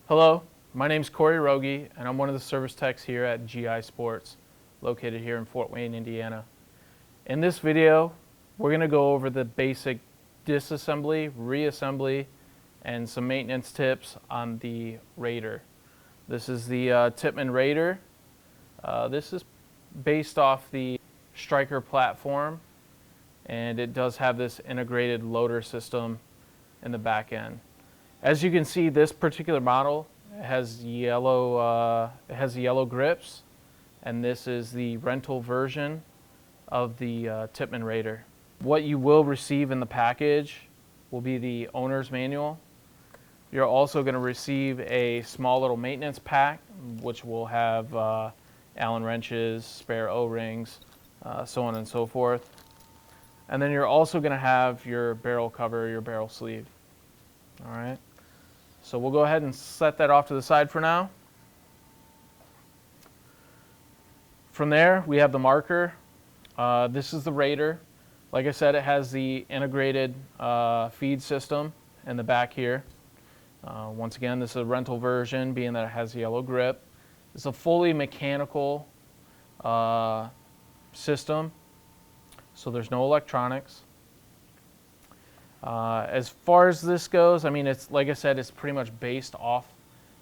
Hello, my name's Corey Rogie, and I'm one of the service techs here at GI Sportz, located here in Fort Wayne, Indiana. In this video, we're going to go over the basic disassembly, reassembly, and some maintenance tips on the Raider. This is the Tippmann Raider. This is based off the Striker platform, and it does have this integrated loader system in the back end. As you can see, this particular model has yellow grips, and this is the rental version of the Tippmann Raider. What you will receive in the package will be the owner's manual. You're also going to receive a small little maintenance pack, which will have Allen wrenches, spare O-rings, so on and so forth. And then you're also going to have your barrel cover, your barrel sleeve. All right. So we'll go ahead and set that off to the side for now. From there, we have the marker. This is the Raider. Like I said, it has the integrated feed system in the back here. Once again, this is a rental version, being that it has yellow grip. It's a fully mechanical system, so there's no electronics. As far as this goes, I mean, it's like I said, it's pretty much based off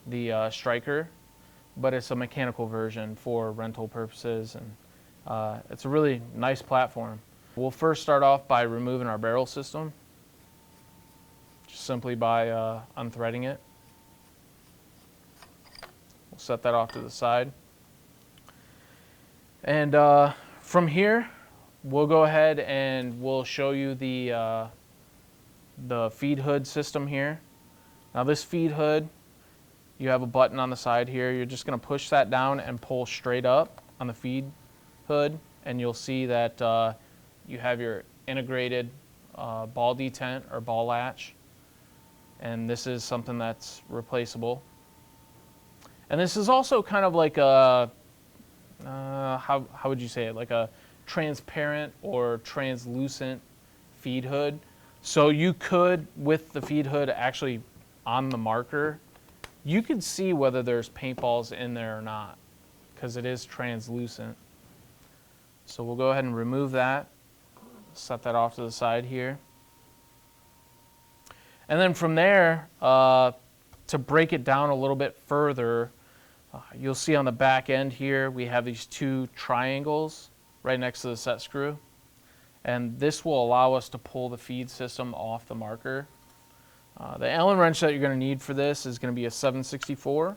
the Striker, but it's a mechanical version for rental purposes, and it's a really nice platform. We'll first start off by removing our barrel system, just simply by unthreading it. We'll set that off to the side. And from here, we'll go ahead and we'll show you the feed hood system here. Now this feed hood, you have a button on the side here. You're just going to push that down and pull straight up on the feed hood, and you'll see that you have your integrated ball detent or ball latch, and this is something that's replaceable. And this is also kind of like a how would you say it, like a transparent or translucent feed hood. So you could, with the feed hood actually on the marker, you could see whether there's paintballs in there or not, because it is translucent. So we'll go ahead and remove that, set that off to the side here. And then from there, to break it down a little bit further, you'll see on the back end here, we have these two triangles right next to the set screw. And this will allow us to pull the feed system off the marker. The Allen wrench that you're going to need for this is going to be a 7/64.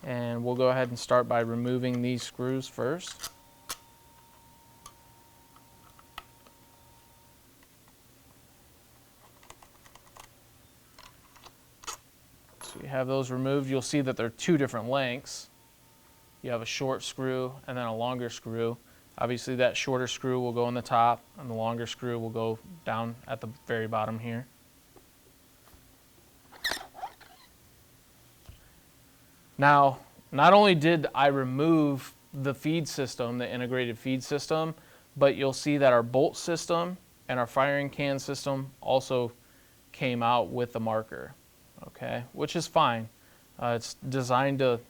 And we'll go ahead and start by removing these screws first. So you have those removed. You'll see that they're two different lengths. You have a short screw and then a longer screw. Obviously that shorter screw will go in the top and the longer screw will go down at the very bottom here. Now, not only did I remove the feed system, the integrated feed system, but you'll see that our bolt system and our firing can system also came out with the marker, okay, which is fine. It's designed to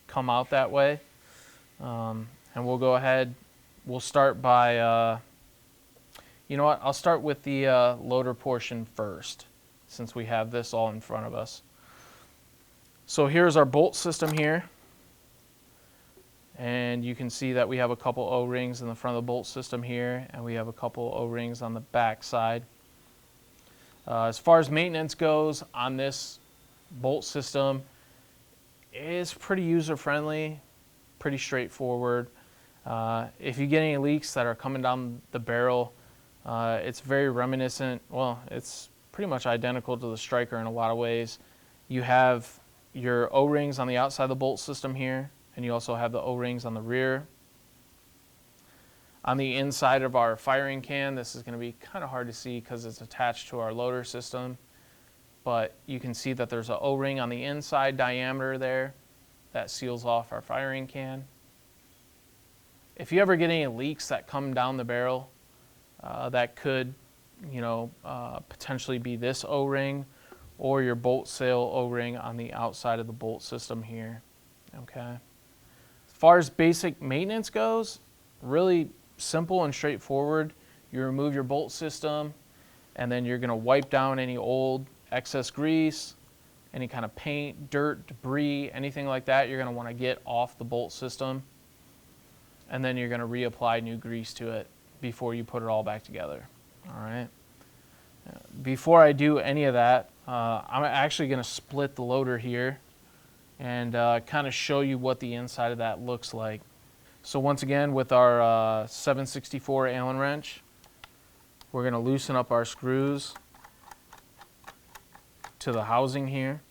come out that way. And we'll go ahead. We'll start by, you know what, I'll start with the loader portion first, since we have this all in front of us. So here's our bolt system here. And you can see that we have a couple O-rings in the front of the bolt system here, and we have a couple O-rings on the back side. As far as maintenance goes on this bolt system, it's pretty user-friendly, pretty straightforward. If you get any leaks that are coming down the barrel, it's very reminiscent. Well, it's pretty much identical to the Striker in a lot of ways. You have your O-rings on the outside of the bolt system here, and you also have the O-rings on the rear. On the inside of our firing can, this is going to be kind of hard to see because it's attached to our loader system, but you can see that there's an O-ring on the inside diameter there that seals off our firing can. If you ever get any leaks that come down the barrel, that could, potentially be this O-ring or your bolt sail O-ring on the outside of the bolt system here. Okay. As far as basic maintenance goes, really simple and straightforward. You remove your bolt system, and then you're going to wipe down any old excess grease, any kind of paint, dirt, debris, anything like that you're going to want to get off the bolt system. And then you're going to reapply new grease to it before you put it all back together. All right. Before I do any of that, I'm actually going to split the loader here and kind of show you what the inside of that looks like. So once again, with our 764 Allen wrench, we're going to loosen up our screws to the housing here.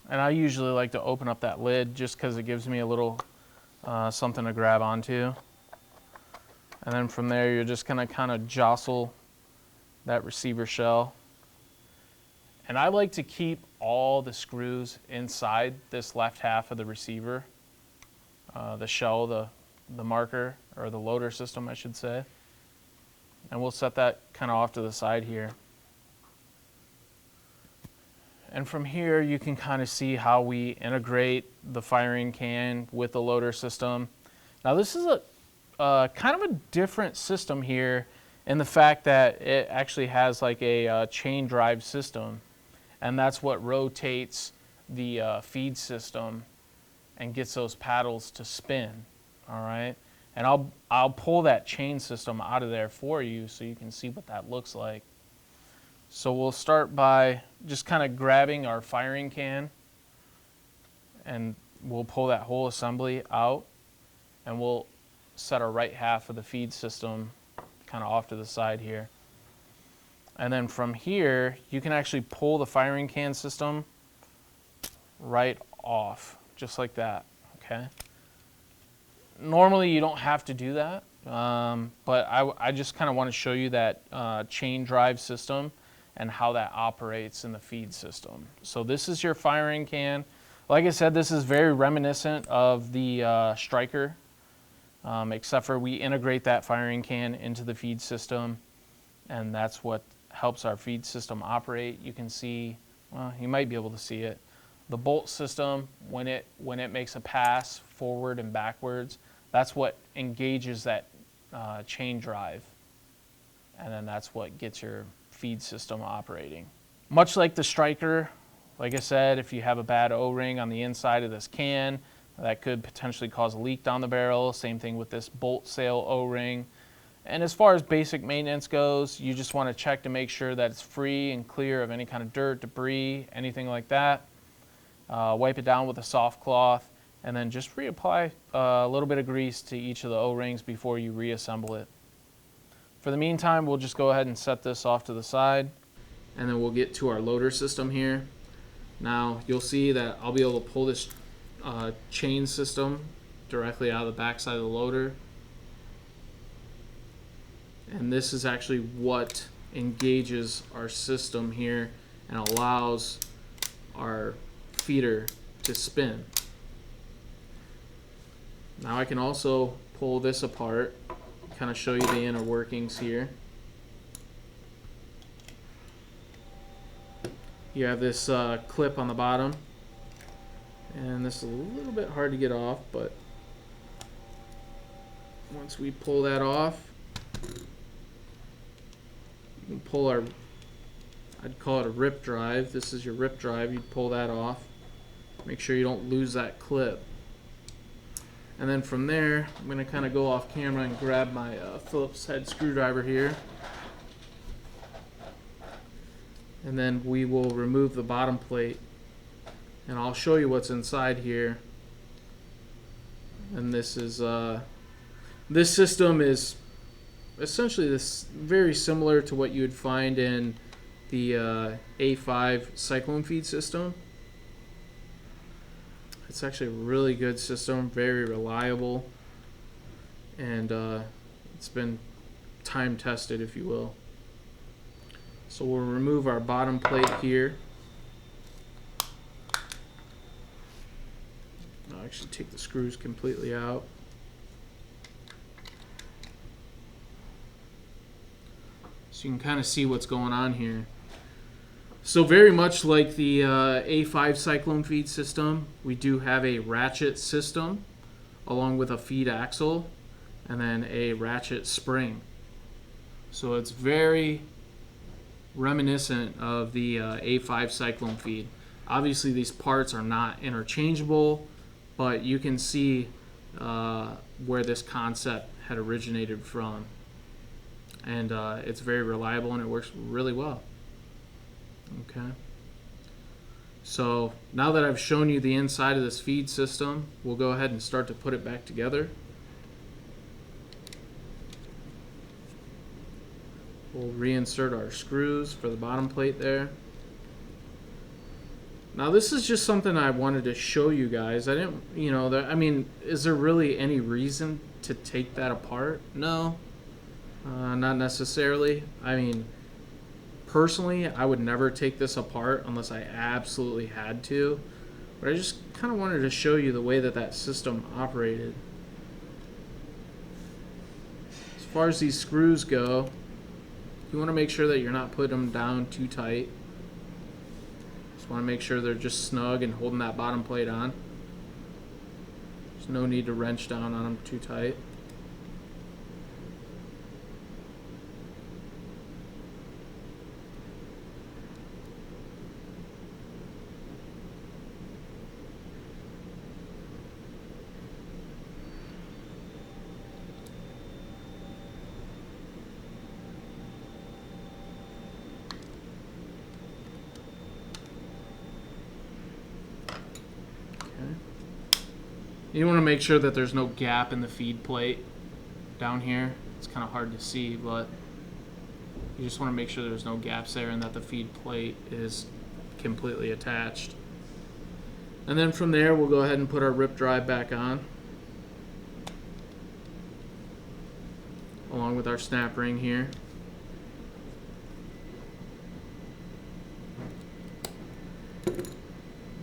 And I usually like to open up that lid just because it gives me a little something to grab onto. And then from there, you're just going to kind of jostle that receiver shell. And I like to keep all the screws inside this left half of the receiver, the shell, the marker, or the loader system, I should say. And we'll set that kind of off to the side here. And from here, you can kind of see how we integrate the firing can with the loader system. Now, this is a kind of a different system here in the fact that it actually has like a chain drive system, and that's what rotates the feed system and gets those paddles to spin. All right, and I'll pull that chain system out of there for you so you can see what that looks like. So we'll start by just kind of grabbing our firing can, and we'll pull that whole assembly out, and we'll set our right half of the feed system kind of off to the side here. And then from here, you can actually pull the firing can system right off, just like that, okay? Normally you don't have to do that, but I just kind of want to show you that chain drive system and how that operates in the feed system. So this is your firing can. Like I said, this is very reminiscent of the Striker, except for we integrate that firing can into the feed system, and that's what helps our feed system operate. You can see, well, you might be able to see it. The bolt system, when it makes a pass forward and backwards, that's what engages that chain drive, and then that's what gets your feed system operating. Much like the Striker, like I said, if you have a bad O-ring on the inside of this can, that could potentially cause a leak down the barrel. Same thing with this bolt sail O-ring. And as far as basic maintenance goes, you just want to check to make sure that it's free and clear of any kind of dirt, debris, anything like that. Wipe it down with a soft cloth, and then just reapply a little bit of grease to each of the O-rings before you reassemble it. For the meantime, we'll just go ahead and set this off to the side, and then we'll get to our loader system here. Now, you'll see that I'll be able to pull this chain system directly out of the backside of the loader. And this is actually what engages our system here and allows our feeder to spin. Now I can also pull this apart, kind of show you the inner workings here. You have this clip on the bottom, and this is a little bit hard to get off, but once we pull that off, you can pull our, I'd call it a rip drive. This is your rip drive. You'd pull that off. Make sure you don't lose that clip. And then from there, I'm going to kind of go off camera and grab my Phillips head screwdriver here. And then we will remove the bottom plate. And I'll show you what's inside here. And this is, this system is essentially this very similar to what you would find in the A5 cyclone feed system. It's actually a really good system, very reliable, and It's been time tested, if you will. So we'll remove our bottom plate here. I'll actually take the screws completely out. So you can kind of see what's going on here. So very much like the A5 cyclone feed system, we do have a ratchet system along with a feed axle and then a ratchet spring. So it's very reminiscent of the A5 cyclone feed. Obviously these parts are not interchangeable, but you can see where this concept had originated from. And it's very reliable and it works really well. Okay. So now that I've shown you the inside of this feed system, we'll go ahead and start to put it back together. We'll reinsert our screws for the bottom plate there. Now this is just something I wanted to show you guys. I didn't, I mean, is there really any reason to take that apart? No, not necessarily. I mean, personally, I would never take this apart unless I absolutely had to. But I just kind of wanted to show you the way that that system operated. As far as these screws go, you want to make sure that you're not putting them down too tight. Just want to make sure they're just snug and holding that bottom plate on. There's no need to wrench down on them too tight. You want to make sure that there's no gap in the feed plate down here. It's kind of hard to see, but you just want to make sure there's no gaps there and that the feed plate is completely attached. And then from there, we'll go ahead and put our rip drive back on, along with our snap ring here.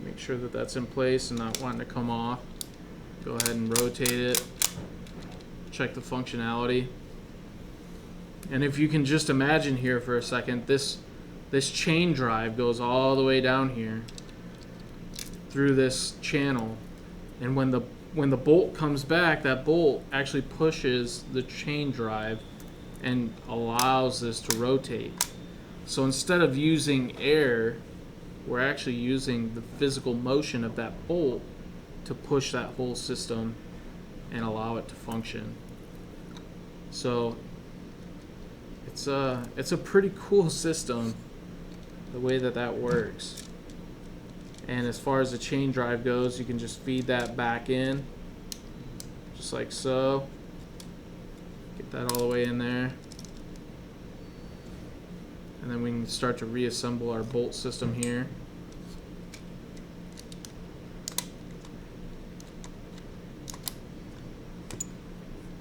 Make sure that that's in place and not wanting to come off. Go ahead and rotate it, check the functionality. And if you can just imagine here for a second, this chain drive goes all the way down here through this channel. And when the bolt comes back, that bolt actually pushes the chain drive and allows this to rotate. So instead of using air, we're actually using the physical motion of that bolt to push that whole system and allow it to function. So it's a pretty cool system, the way that that works. And as far as the chain drive goes, you can just feed that back in, just like so. Get that all the way in there. And then we can start to reassemble our bolt system here.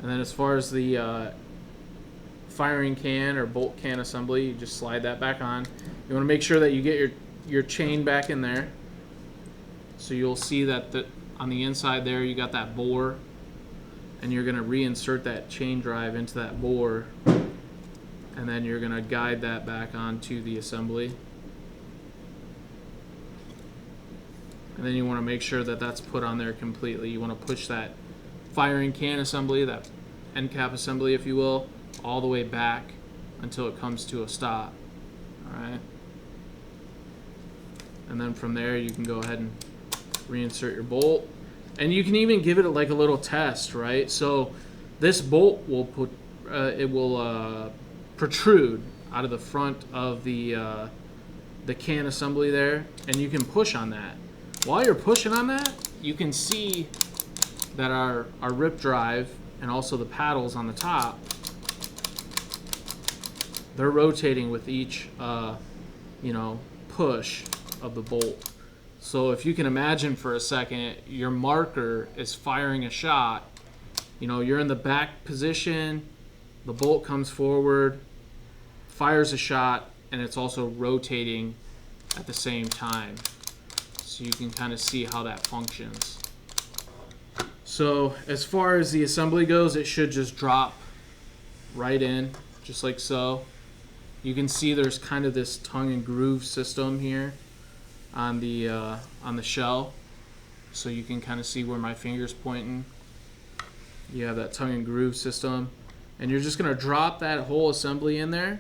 And then as far as the firing can or bolt can assembly, you just slide that back on. You want to make sure that you get your chain back in there. So you'll see that on the inside there you got that bore, and you're going to reinsert that chain drive into that bore, and then you're going to guide that back onto the assembly. And then you want to make sure that that's put on there completely. You want to push that firing can assembly, that end cap assembly if you will, all the way back until it comes to a stop. Alright. And then from there you can go ahead and reinsert your bolt. And you can even give it like a little test, right? So this bolt will protrude out of the front of the can assembly there, and you can push on that. While you're pushing on that, you can see that our rip drive and also the paddles on the top, they're rotating with each push of the bolt. So if you can imagine for a second, your marker is firing a shot. You're in the back position, the bolt comes forward, fires a shot, and it's also rotating at the same time. So you can kind of see how that functions. So as far as the assembly goes, it should just drop right in, just like so. You can see there's kind of this tongue and groove system here on the shell. So you can kind of see where my finger's pointing. You have that tongue and groove system. And you're just going to drop that whole assembly in there.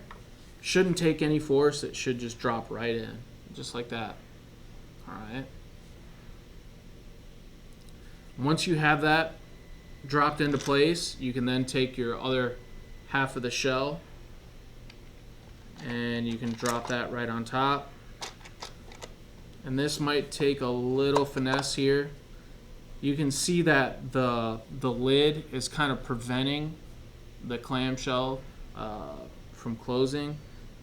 Shouldn't take any force. It should just drop right in, just like that. All right. Once you have that dropped into place, you can then take your other half of the shell and you can drop that right on top. And this might take a little finesse here. You can see that the lid is kind of preventing the clamshell from closing.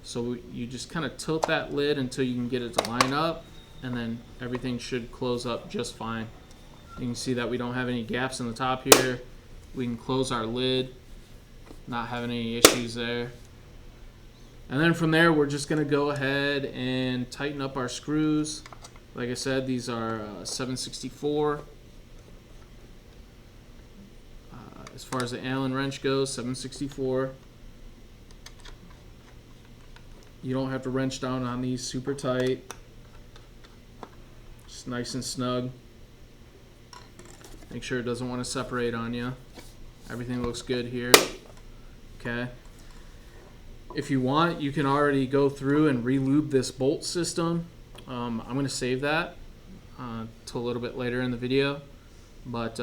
So you just kind of tilt that lid until you can get it to line up, and then everything should close up just fine. You can see that we don't have any gaps in the top here. We can close our lid, not having any issues there. And then from there, we're just going to go ahead and tighten up our screws. Like I said, these are 7/64. As far as the Allen wrench goes, 7/64. You don't have to wrench down on these super tight. Just nice and snug. Make sure it doesn't want to separate on you. Everything looks good here. Okay. If you want, you can already go through and re-lube this bolt system. I'm going to save that till a little bit later in the video, but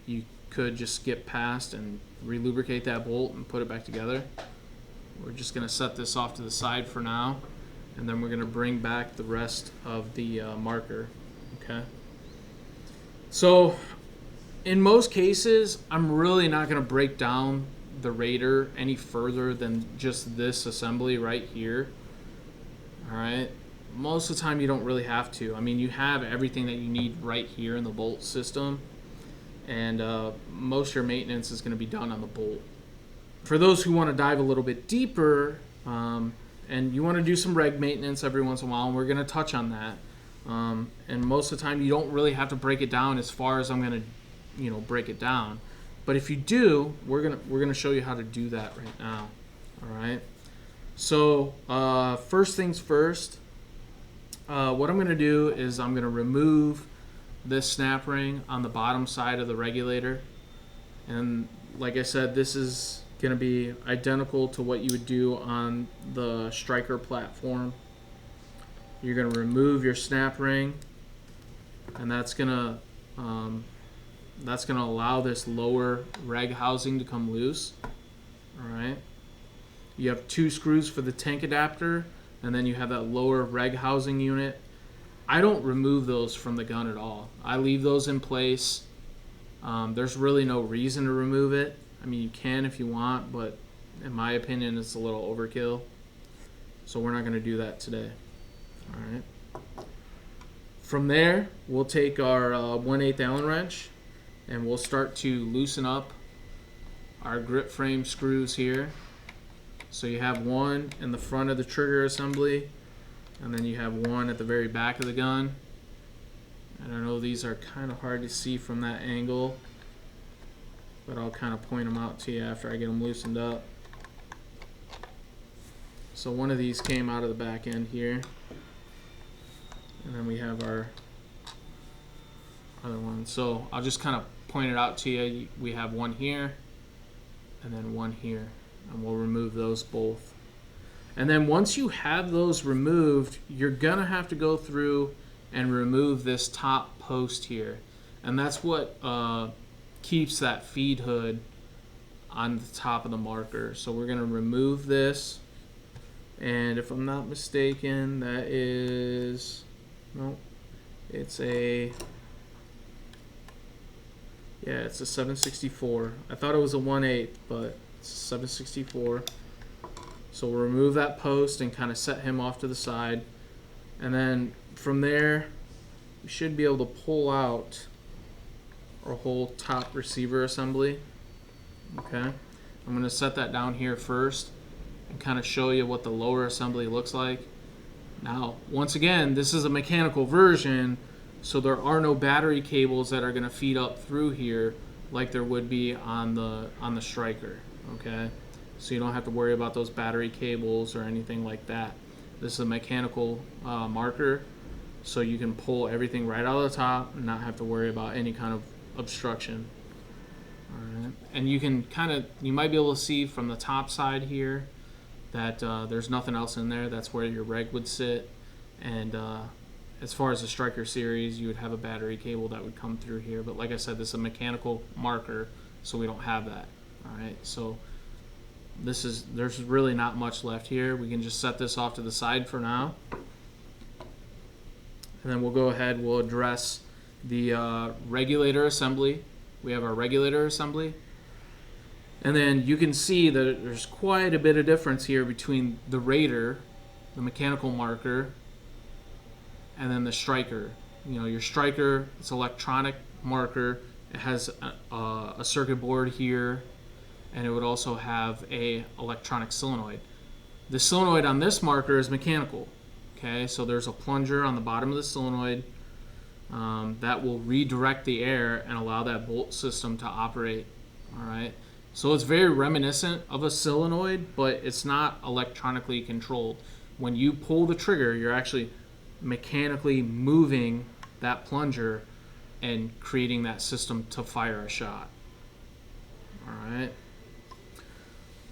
you could just skip past and re-lubricate that bolt and put it back together. We're just going to set this off to the side for now, and then we're going to bring back the rest of the marker. Okay. So in most cases, I'm really not going to break down the Raider any further than just this assembly right here. All right. Most of the time you don't really have to. I mean, you have everything that you need right here in the bolt system, and most of your maintenance is going to be done on the bolt. For those who want to dive a little bit deeper and you want to do some reg maintenance every once in a while, and we're going to touch on that, and most of the time you don't really have to break it down as far as I'm going to break it down. But if you do, we're gonna show you how to do that right now. All right. So first things first, what I'm gonna do is I'm gonna remove this snap ring on the bottom side of the regulator, and like I said, this is gonna be identical to what you would do on the Striker platform. You're gonna remove your snap ring, and that's gonna allow this lower reg housing to come loose. All right. You have 2 screws for the tank adapter, and then you have that lower reg housing unit. I don't remove those from the gun at all. I leave those in place. There's really no reason to remove it. I mean, you can if you want, but in my opinion, it's a little overkill. So we're not going to do that today. All right. From there, we'll take our 1/8 Allen wrench, and we'll start to loosen up our grip frame screws here. So you have one in the front of the trigger assembly, and then you have one at the very back of the gun. And I know these are kind of hard to see from that angle, but I'll kind of point them out to you after I get them loosened up. So one of these came out of the back end here, and then we have our other one. So I'll just kind of point it out to you. We have one here and then one here, and we'll remove those both. And then once you have those removed, you're gonna have to go through and remove this top post here, and that's what keeps that feed hood on the top of the marker. So we're gonna remove this, and if I'm not mistaken, that is, no, it's a, yeah, it's a 7/64. I thought it was a 1/8, but it's a 7/64. So we'll remove that post and kind of set him off to the side. And then from there, we should be able to pull out our whole top receiver assembly. Okay. I'm going to set that down here first and kind of show you what the lower assembly looks like. Now, once again, this is a mechanical version, so there are no battery cables that are going to feed up through here like there would be on the Striker, okay? So you don't have to worry about those battery cables or anything like that. This is a mechanical marker, so you can pull everything right out of the top and not have to worry about any kind of obstruction. All right. And you can you might be able to see from the top side here that there's nothing else in there. That's where your reg would sit. And as far as the Striker series, you would have a battery cable that would come through here. But like I said, this is a mechanical marker, so we don't have that. All right, so there's really not much left here. We can just set this off to the side for now. And then we'll go ahead, we'll address the regulator assembly. We have our regulator assembly. And then you can see that there's quite a bit of difference here between the Raider, the mechanical marker, and then the Striker. You know, your Striker, it's electronic marker. It has a circuit board here, and it would also have a electronic solenoid. The solenoid on this marker is mechanical. Okay, so there's a plunger on the bottom of the solenoid that will redirect the air and allow that bolt system to operate. All right. So it's very reminiscent of a solenoid, but it's not electronically controlled. When you pull the trigger, you're actually mechanically moving that plunger and creating that system to fire a shot. All right.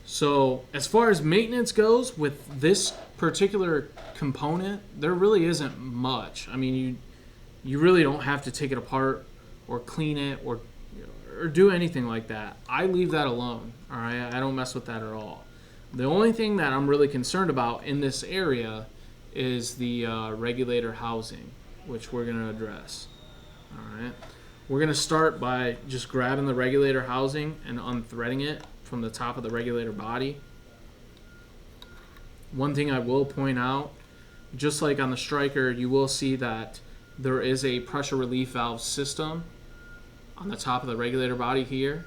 So as far as maintenance goes with this particular component, there really isn't much. I mean, you really don't have to take it apart or clean it or do anything like that. I leave that alone. All right, I don't mess with that at all. The only thing that I'm really concerned about in this area is the regulator housing, which we're going to address. All right, we're going to start by just grabbing the regulator housing and unthreading it from the top of the regulator body. One thing I will point out, just like on the Striker, you will see that there is a pressure relief valve system on the top of the regulator body here,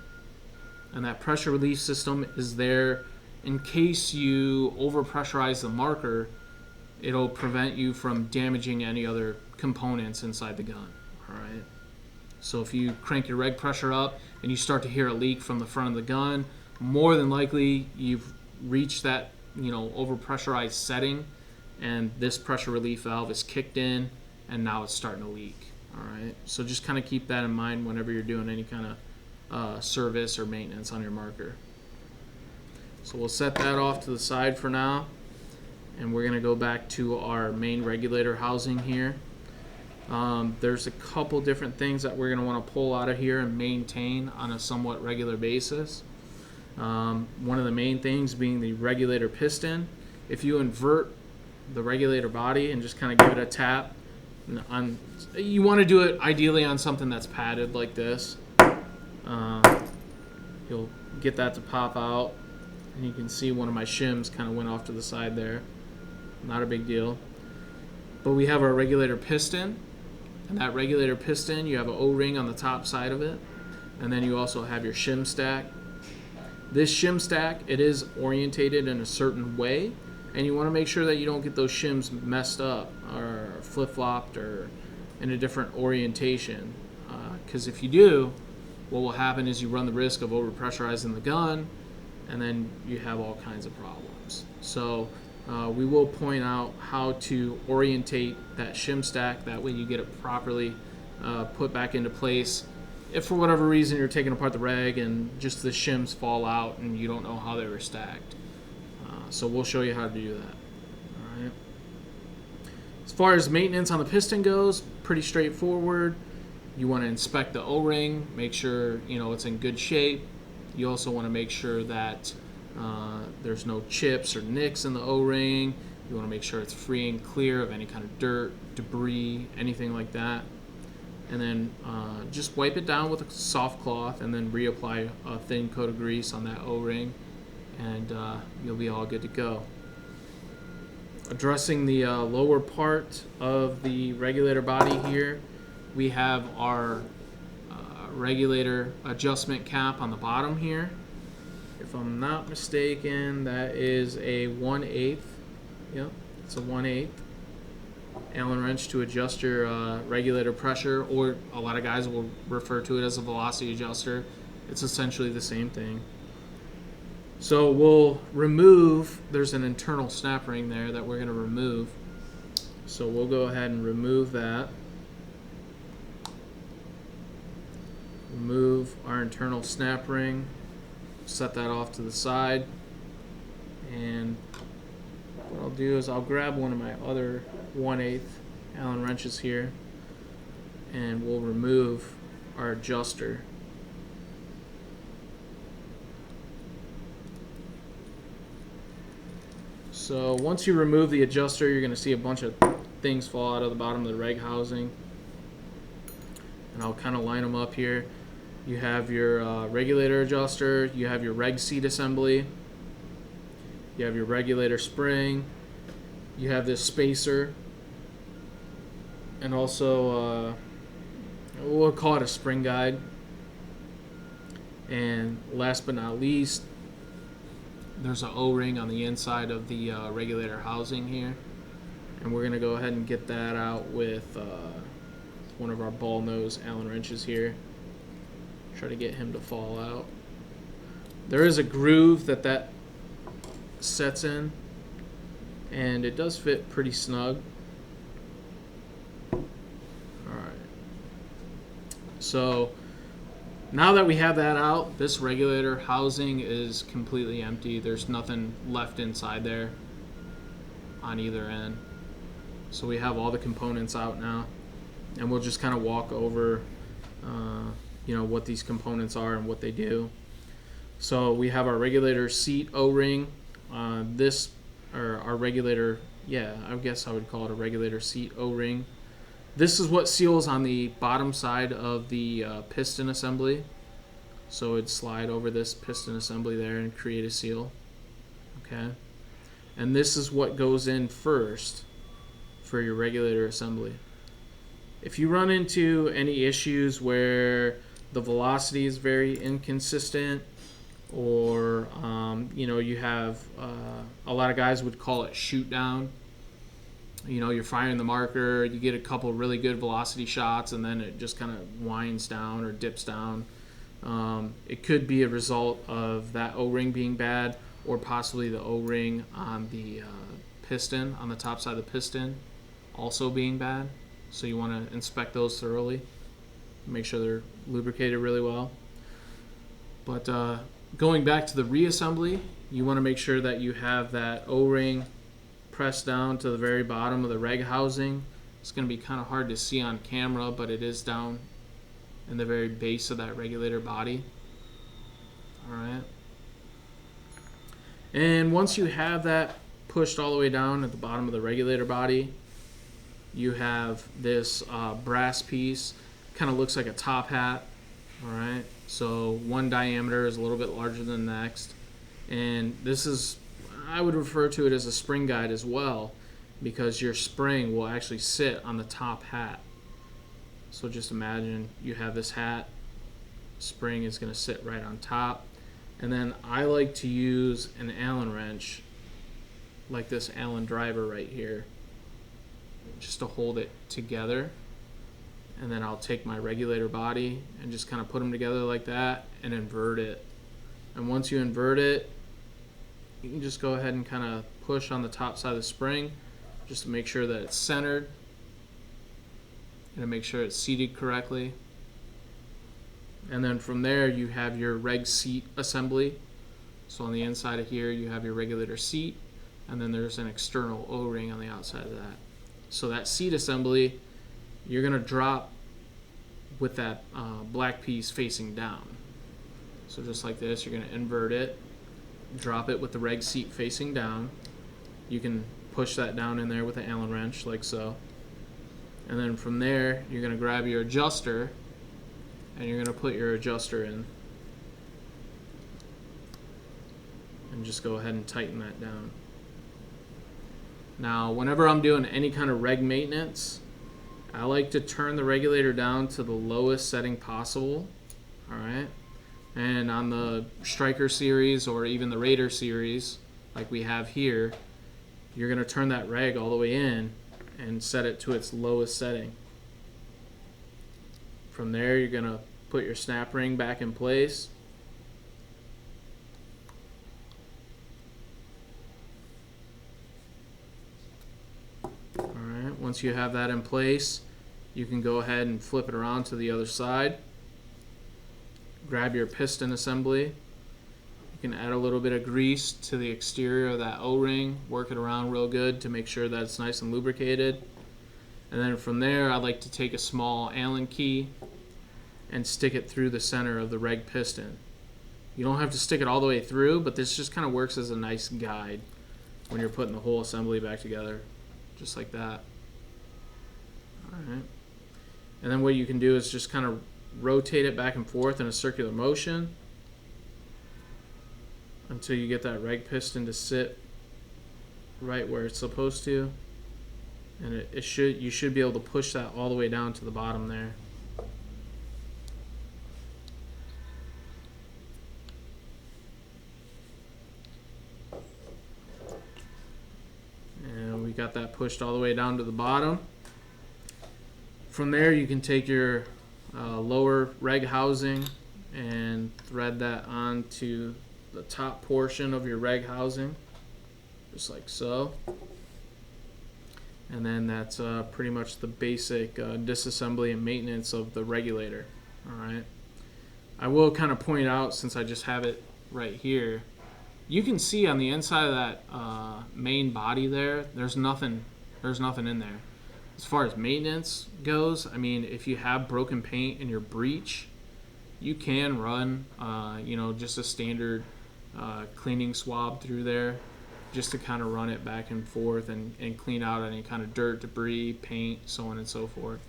and that pressure relief system is there in case you overpressurize the marker. It'll prevent you from damaging any other components inside the gun. All right, so if you crank your reg pressure up and you start to hear a leak from the front of the gun, more than likely you've reached that overpressurized setting, and this pressure relief valve is kicked in and now it's starting to leak. All right, so just kind of keep that in mind whenever you're doing any kind of service or maintenance on your marker. So we'll set that off to the side for now, and we're going to go back to our main regulator housing here. There's a couple different things that we're going to want to pull out of here and maintain on a somewhat regular basis. One of the main things being the regulator piston. If you invert the regulator body and just kind of give it a tap, you want to do it ideally on something that's padded like this. You'll get that to pop out, and you can see one of my shims kind of went off to the side there. Not a big deal. But we have our regulator piston, and that regulator piston, you have an O-ring on the top side of it, and then you also have your shim stack. This shim stack, it is orientated in a certain way, and you want to make sure that you don't get those shims messed up or flip-flopped or in a different orientation, because if you do, what will happen is you run the risk of overpressurizing the gun, and then you have all kinds of problems. So we will point out how to orientate that shim stack. That way you get it properly put back into place. If for whatever reason you're taking apart the reg and just the shims fall out and you don't know how they were stacked. So we'll show you how to do that. All right. As far as maintenance on the piston goes, pretty straightforward. You want to inspect the O-ring, make sure it's in good shape. You also want to make sure that there's no chips or nicks in the O-ring. You want to make sure it's free and clear of any kind of dirt, debris, anything like that. And then just wipe it down with a soft cloth and then reapply a thin coat of grease on that O-ring, and you'll be all good to go. Addressing the lower part of the regulator body here, we have our regulator adjustment cap on the bottom here. If I'm not mistaken, that is a 1/8. Yep, it's a 1/8 Allen wrench to adjust your regulator pressure, or a lot of guys will refer to it as a velocity adjuster. It's essentially the same thing. So we'll remove, there's an internal snap ring there that we're going to remove. So we'll go ahead and remove that. Remove our internal snap ring. Set that off to the side. And what I'll do is I'll grab one of my other 1/8 Allen wrenches here, and we'll remove our adjuster. So once you remove the adjuster, you're going to see a bunch of things fall out of the bottom of the reg housing. And I'll kind of line them up here. You have your regulator adjuster, you have your reg seat assembly, you have your regulator spring, you have this spacer, and also we'll call it a spring guide. And last but not least, there's an O-ring on the inside of the regulator housing here, and we're going to go ahead and get that out with one of our ball nose Allen wrenches here. Try to get him to fall out. There is a groove that sets in, and it does fit pretty snug. Alright, so now that we have that out, this regulator housing is completely empty. There's nothing left inside there on either end. So we have all the components out now, and we'll just kind of walk over what these components are and what they do. So we have our regulator seat O-ring. Our regulator, I guess I would call it a regulator seat O-ring. This is what seals on the bottom side of the piston assembly. So it'd slide over this piston assembly there and create a seal. Okay. And this is what goes in first for your regulator assembly. If you run into any issues where the velocity is very inconsistent, or you have a lot of guys would call it shoot down. You're firing the marker, you get a couple really good velocity shots, and then it just kind of winds down or dips down. It could be a result of that O-ring being bad, or possibly the O-ring on the piston, on the top side of the piston, also being bad. So you want to inspect those thoroughly, make sure they're lubricated really well. But going back to the reassembly, you want to make sure that you have that O-ring pressed down to the very bottom of the reg housing. It's going to be kind of hard to see on camera, but it is down in the very base of that regulator body. Alright. And once you have that pushed all the way down at the bottom of the regulator body, you have this brass piece. Kind of looks like a top hat. Alright. So one diameter is a little bit larger than the next. And this is, I would refer to it as a spring guide as well, because your spring will actually sit on the top hat. So just imagine you have this hat, spring is going to sit right on top. And then I like to use an Allen wrench, like this Allen driver right here, just to hold it together. And then I'll take my regulator body and just kind of put them together like that and invert it. And once you invert it, you can just go ahead and kind of push on the top side of the spring just to make sure that it's centered and to make sure it's seated correctly. And then from there you have your reg seat assembly. So on the inside of here you have your regulator seat, and then there's an external O-ring on the outside of that. So that seat assembly, you're going to drop with that black piece facing down. So just like this, you're going to invert it, drop it with the reg seat facing down. You can push that down in there with an Allen wrench like so. And then from there, you're going to grab your adjuster and you're going to put your adjuster in. And just go ahead and tighten that down. Now, whenever I'm doing any kind of reg maintenance, I like to turn the regulator down to the lowest setting possible. Alright? And on the Striker series or even the Raider series, like we have here, you're going to turn that reg all the way in and set it to its lowest setting. From there, you're going to put your snap ring back in place. Alright, once you have that in place, you can go ahead and flip it around to the other side. Grab your piston assembly. You can add a little bit of grease to the exterior of that O-ring, work it around real good to make sure that it's nice and lubricated. And then from there, I'd like to take a small Allen key and stick it through the center of the reg piston. You don't have to stick it all the way through, but this just kind of works as a nice guide when you're putting the whole assembly back together, just like that. Alright. And then what you can do is just kind of rotate it back and forth in a circular motion until you get that reg piston to sit right where it's supposed to. And you should be able to push that all the way down to the bottom there. And we got that pushed all the way down to the bottom. From there, you can take your lower reg housing and thread that onto the top portion of your reg housing, just like so. And then that's pretty much the basic disassembly and maintenance of the regulator. Alright. I will kind of point out, since I just have it right here, you can see on the inside of that main body there, there's nothing in there. As far as maintenance goes, I mean, if you have broken paint in your breech, you can run, just a standard cleaning swab through there, just to kind of run it back and forth and clean out any kind of dirt, debris, paint, so on and so forth.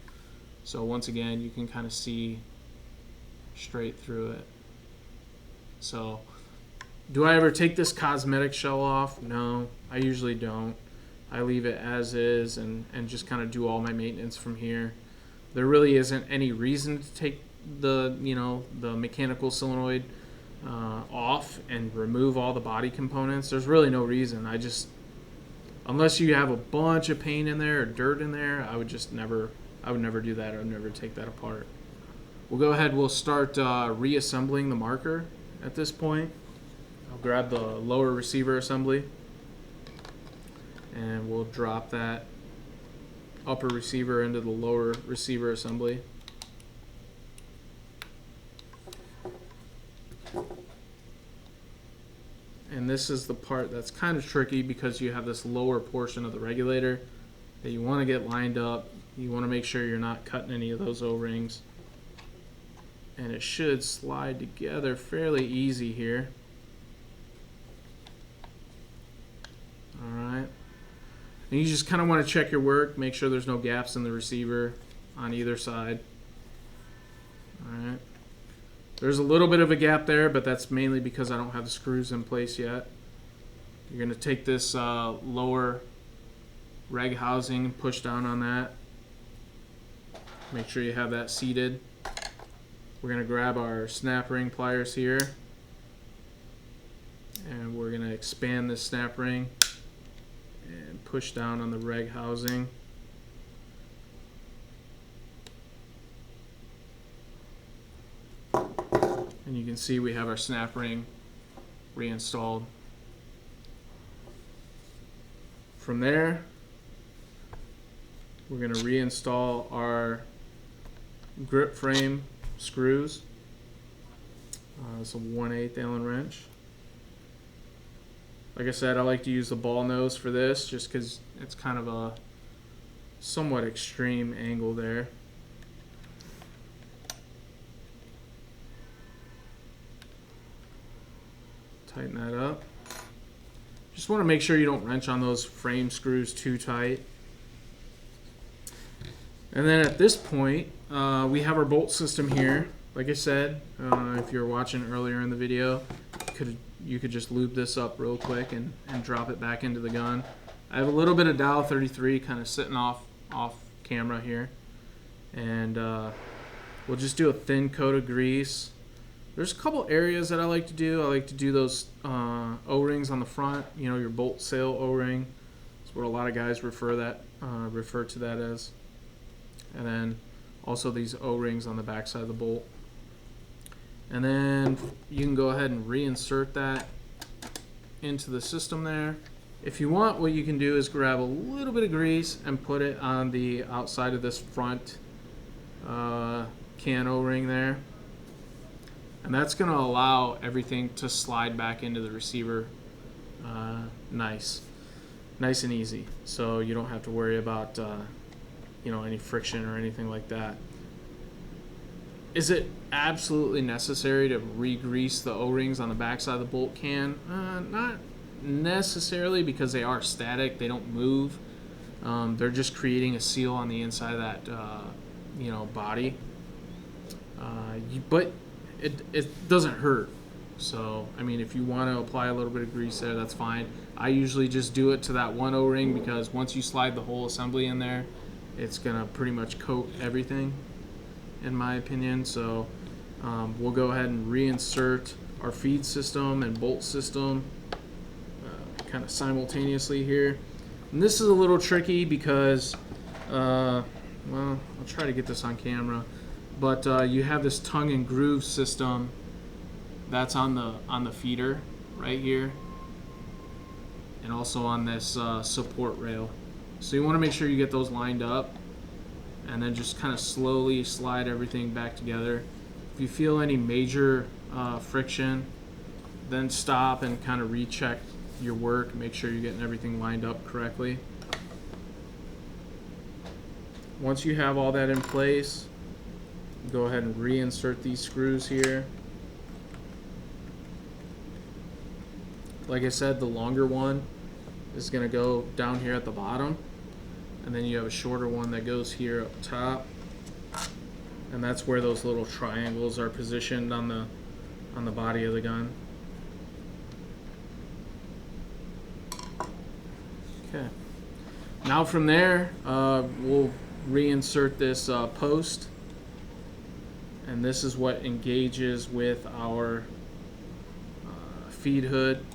So once again, you can kind of see straight through it. So, do I ever take this cosmetic shell off? No, I usually don't. I leave it as is and just kind of do all my maintenance from here. There really isn't any reason to take the mechanical solenoid off and remove all the body components. There's really no reason. Unless you have a bunch of paint in there or dirt in there, I would never do that. I would never take that apart. We'll go ahead, we'll start reassembling the marker at this point. I'll grab the lower receiver assembly and we'll drop that upper receiver into the lower receiver assembly. And this is the part that's kind of tricky because you have this lower portion of the regulator that you want to get lined up. You want to make sure you're not cutting any of those O-rings. And it should slide together fairly easy here. Alright. And you just kind of want to check your work, make sure there's no gaps in the receiver on either side. Alright. There's a little bit of a gap there, but that's mainly because I don't have the screws in place yet. You're going to take this lower reg housing and push down on that. Make sure you have that seated. We're going to grab our snap ring pliers here and we're going to expand this snap ring and push down on the reg housing. And you can see we have our snap ring reinstalled. From there, we're going to reinstall our grip frame screws. It's a 1/8 Allen wrench. Like I said, I like to use the ball nose for this just because it's kind of a somewhat extreme angle there. Tighten that up. Just want to make sure you don't wrench on those frame screws too tight. And then at this point, we have our bolt system here. Like I said, if you're watching earlier in the video, you could just lube this up real quick and drop it back into the gun. I have a little bit of Dow 33 kind of sitting off camera here. And we'll just do a thin coat of grease There's a couple areas that I like to do. I like to do those O-rings on the front. You know, your bolt sail O-ring. That's what a lot of guys refer to that as. And then also these O-rings on the back side of the bolt. And then you can go ahead and reinsert that into the system there. If you want, what you can do is grab a little bit of grease and put it on the outside of this front can O-ring there. And that's going to allow everything to slide back into the receiver nice and easy. So you don't have to worry about any friction or anything like that. Is it absolutely necessary to re-grease the O-rings on the backside of the bolt can? Not necessarily, because they are static. They don't move. They're just creating a seal on the inside of that body. But it doesn't hurt. So, I mean, if you want to apply a little bit of grease there, that's fine. I usually just do it to that one O-ring, because once you slide the whole assembly in there, it's going to pretty much coat everything, in my opinion. So we'll go ahead and reinsert our feed system and bolt system kind of simultaneously here. And this is a little tricky because, well, I'll try to get this on camera, but you have this tongue and groove system that's on the feeder right here, and also on this support rail. So you want to make sure you get those lined up, and then just kind of slowly slide everything back together. If you feel any major friction, then stop and kind of recheck your work. Make sure you're getting everything lined up correctly. Once you have all that in place, go ahead and reinsert these screws here. Like I said, the longer one is going to go down here at the bottom, and then you have a shorter one that goes here up top, and that's where those little triangles are positioned on the body of the gun. Okay. Now from there, we'll reinsert this post, and this is what engages with our feed hood.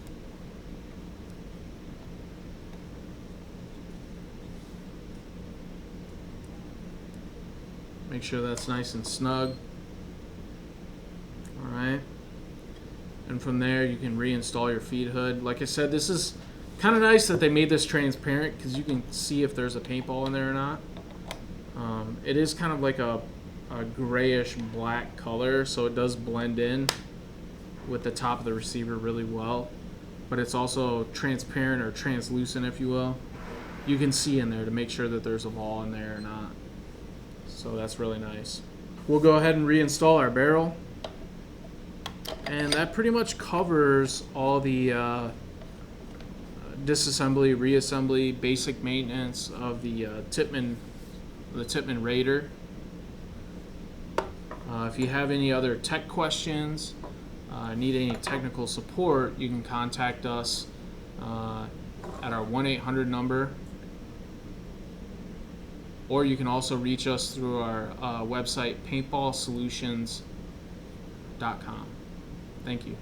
Make sure that's nice and snug. All right. And from there, you can reinstall your feed hood. Like I said, this is kind of nice that they made this transparent, because you can see if there's a paintball in there or not. It is kind of like a grayish black color, so it does blend in with the top of the receiver really well. But it's also transparent, or translucent, if you will. You can see in there to make sure that there's a ball in there or not. So that's really nice. We'll go ahead and reinstall our barrel. And that pretty much covers all the disassembly, reassembly, basic maintenance of the Tippmann Raider. If you have any other tech questions, need any technical support, you can contact us at our 1-800 number. Or you can also reach us through our website, paintballsolutions.com. Thank you.